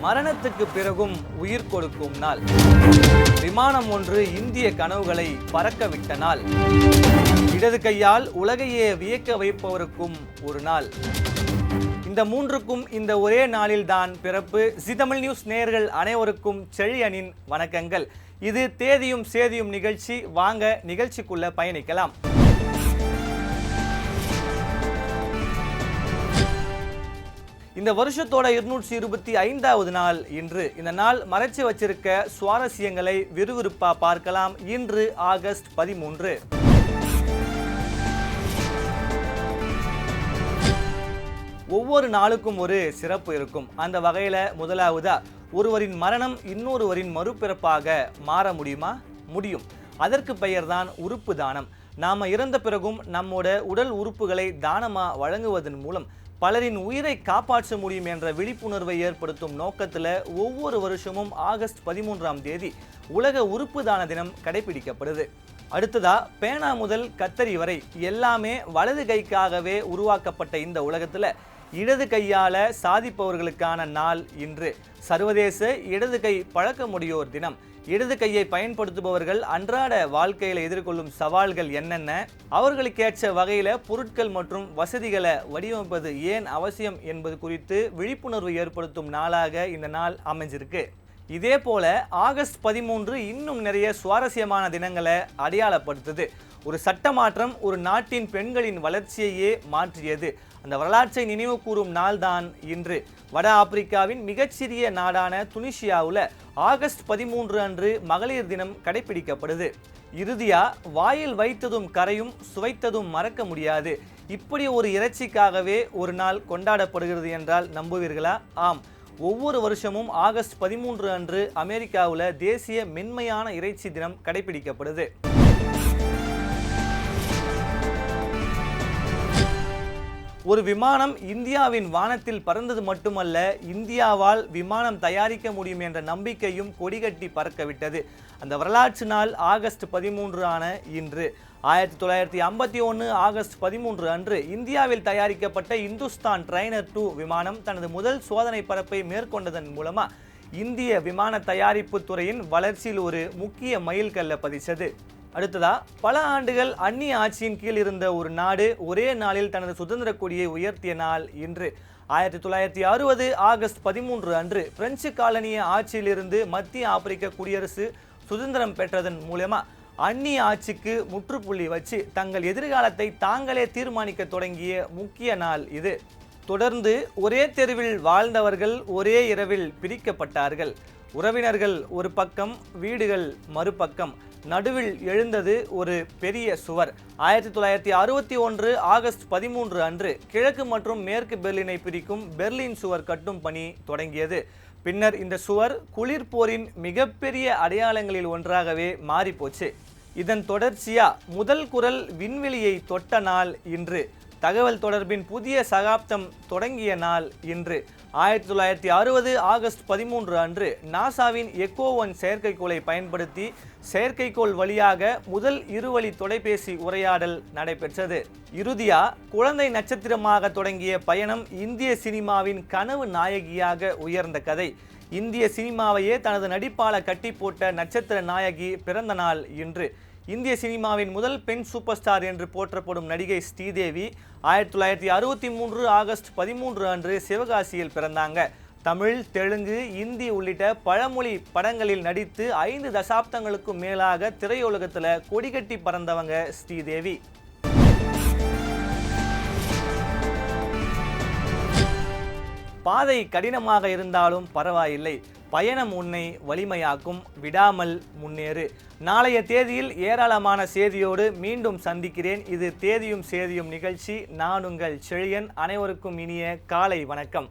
மரணத்துக்கு பிறகும் உயிர் கொடுக்கும் நாள். விமானம் ஒன்று இந்திய கனவுகளை பறக்க விட்ட நாள். இடது கையால் உலகையே வியக்க வைப்பவருக்கும் ஒரு நாள். இந்த மூன்றுக்கும் இந்த ஒரே நாளில்தான் பிறப்பு. ஜீ தமிழ் நியூஸ் நேயர்கள் அனைவருக்கும் செழியனின் வணக்கங்கள். இது தேதியும் சேதியும் நிகழ்ச்சி. வாங்க நிகழ்ச்சிக்குள்ள பயணிக்கலாம். இந்த வருஷத்தோட 225வது நாள் இன்று. இந்த நாள் மறைச்சு வச்சிருக்க சுவாரஸ்யங்களை விறுவிறுப்பா பார்க்கலாம். இன்று ஆகஸ்ட் 13. ஒவ்வொரு நாளுக்கும் ஒரு சிறப்பு இருக்கும். அந்த வகையில முதலாவதா, ஒருவரின் மரணம் இன்னொருவரின் மறுபிறப்பாக மாற முடியுமா? முடியும். அதற்கு பெயர்தான் உறுப்பு தானம். நாம இறந்த பிறகும் நம்மோட உடல் உறுப்புகளை தானமா வழங்குவதன் மூலம் பலரின் உயிரை காப்பாற்ற முடியும் என்ற விழிப்புணர்வை ஏற்படுத்தும் நோக்கத்தில் ஒவ்வொரு வருஷமும் ஆகஸ்ட் 13ஆம் தேதி உலக உறுப்பு தான தினம் கடைபிடிக்கப்படுது. அடுத்ததா, பேனா முதல் கத்தரி வரை எல்லாமே வலது கைக்காகவே உருவாக்கப்பட்ட இந்த உலகத்தில் இடது கையால சாதிப்பவர்களுக்கான நாள் இன்று. சர்வதேச இடது கை பழக்கமுடையோர் தினம். இடது கையை பயன்படுத்துபவர்கள் அன்றாட வாழ்க்கையில் எதிர்கொள்ளும் சவால்கள் என்னென்ன, அவர்களுக்கேற்ற வகையில் பொருட்கள் மற்றும் வசதிகளை வடிவமைப்பது ஏன் அவசியம் என்பது குறித்து விழிப்புணர்வு ஏற்படுத்தும் நாளாக இந்த நாள் அமைஞ்சிருக்கு. இதே போல ஆகஸ்ட் 13 இன்னும் நிறைய சுவாரஸ்யமான தினங்களை அடையாளப்படுத்துது. ஒரு சட்ட மாற்றம் ஒரு நாட்டின் பெண்களின் வளர்ச்சியையே மாற்றியது. அந்த வரலாற்றை நினைவு கூறும் நாள் தான் இன்று. வட ஆப்பிரிக்காவின் மிகச்சிறிய நாடான துனிசியாவில் ஆகஸ்ட் 13 அன்று மகளிர் தினம் கடைபிடிக்கப்படுது. இறுதியா, வாயில் வைத்ததும் கரையும் சுவைத்ததும் மறக்க முடியாது. இப்படி ஒரு இறைச்சிக்காகவே ஒரு நாள் கொண்டாடப்படுகிறது என்றால் நம்புவீர்களா? ஆம். ஒவ்வொரு வருஷமும் ஆகஸ்ட் 13 அன்று அமெரிக்காவில் தேசிய மென்மையான இறைச்சி தினம் கடைபிடிக்கப்படுது. ஒரு விமானம் இந்தியாவின் வானத்தில் பறந்தது மட்டுமல்ல, இந்தியாவால் விமானம் தயாரிக்க முடியும் என்ற நம்பிக்கையும் கொடிகட்டி பறக்கவிட்டது. அந்த வரலாற்று நாள் ஆகஸ்ட் 13 ஆன இன்று. 1951 ஆகஸ்ட் 13 அன்று இந்தியாவில் தயாரிக்கப்பட்ட இந்துஸ்தான் ட்ரைனர் 2 விமானம் தனது முதல் சோதனை பறப்பை மேற்கொண்டதன் மூலமா இந்திய விமான தயாரிப்பு துறையின் வளர்ச்சியில் ஒரு முக்கிய மைல்கல்லை பதிச்சது. அடுத்ததா, பல ஆண்டுகள் அந்நிய ஆட்சியின் கீழ் இருந்த ஒரு நாடு ஒரே நாளில் தனது சுதந்திர கொடியை உயர்த்திய நாள் இன்று. 1960 ஆகஸ்ட் 13 அன்று பிரெஞ்சு காலனிய ஆட்சியிலிருந்து மத்திய ஆப்பிரிக்க குடியரசு சுதந்திரம் பெற்றதன் மூலமா அந்நிய ஆட்சிக்கு முற்றுப்புள்ளி வச்சு தங்கள் எதிர்காலத்தை தாங்களே தீர்மானிக்க தொடங்கிய முக்கிய நாள் இது. தொடர்ந்து ஒரே தெருவில் வாழ்ந்தவர்கள் ஒரே இரவில் பிரிக்கப்பட்டார்கள். உறவினர்கள் ஒரு பக்கம், வீடுகள் மறுபக்கம். நடுவில் எழுந்தது ஒரு பெரிய சுவர். 1961 ஆகஸ்ட் 13 அன்று கிழக்கு மற்றும் மேற்கு பெர்லினை பிரிக்கும் பெர்லின் சுவர் கட்டும் பணி தொடங்கியது. பின்னர் இந்த சுவர் குளிர்போரின் மிகப்பெரிய அடையாளங்களில் ஒன்றாகவே மாறிப்போச்சு. இதன் தொடர்ச்சியா முதல் குரல் விண்வெளியை தொட்ட நாள் இன்று. தகவல் தொடர்பின் புதிய சகாப்தம் தொடங்கிய நாள் இன்று. 1960 ஆகஸ்ட் 13 அன்று நாசாவின் எக்கோ 1 செயற்கைக்கோளை பயன்படுத்தி செயற்கைக்கோள் வழியாக முதல் இருவழி தொலைபேசி உரையாடல் நடைபெற்றது. இறுதியா, குழந்தை நட்சத்திரமாக தொடங்கிய பயணம் இந்திய சினிமாவின் கனவு நாயகியாக உயர்ந்த கதை. இந்திய சினிமாவையே தனது நடிப்பால கட்டி போட்ட நட்சத்திர நாயகி பிறந்த நாள் இன்று. இந்திய சினிமாவின் முதல் பெண் சூப்பர் ஸ்டார் என்று போற்றப்படும் நடிகை ஸ்ரீதேவி 1963 ஆகஸ்ட் 13 அன்று சிவகாசியில் பிறந்தாங்க. தமிழ், தெலுங்கு, இந்தி உள்ளிட்ட பழமொழி படங்களில் நடித்து 5 தசாப்தங்களுக்கும் மேலாக திரையுலகத்தில் கொடிகட்டி பறந்தவங்க ஸ்ரீதேவி. பாதை கடினமாக இருந்தாலும் பரவாயில்லை, பயணம் உன்னை வலிமையாக்கும், விடாமல் முன்னேறு. நாளைய தேதியில் ஏராளமான செய்தியோடு மீண்டும் சந்திக்கிறேன். இது தேதியும் சேதியும் நிகழ்ச்சி. நான் உங்கள் செழியன். அனைவருக்கும் இனிய காலை வணக்கம்.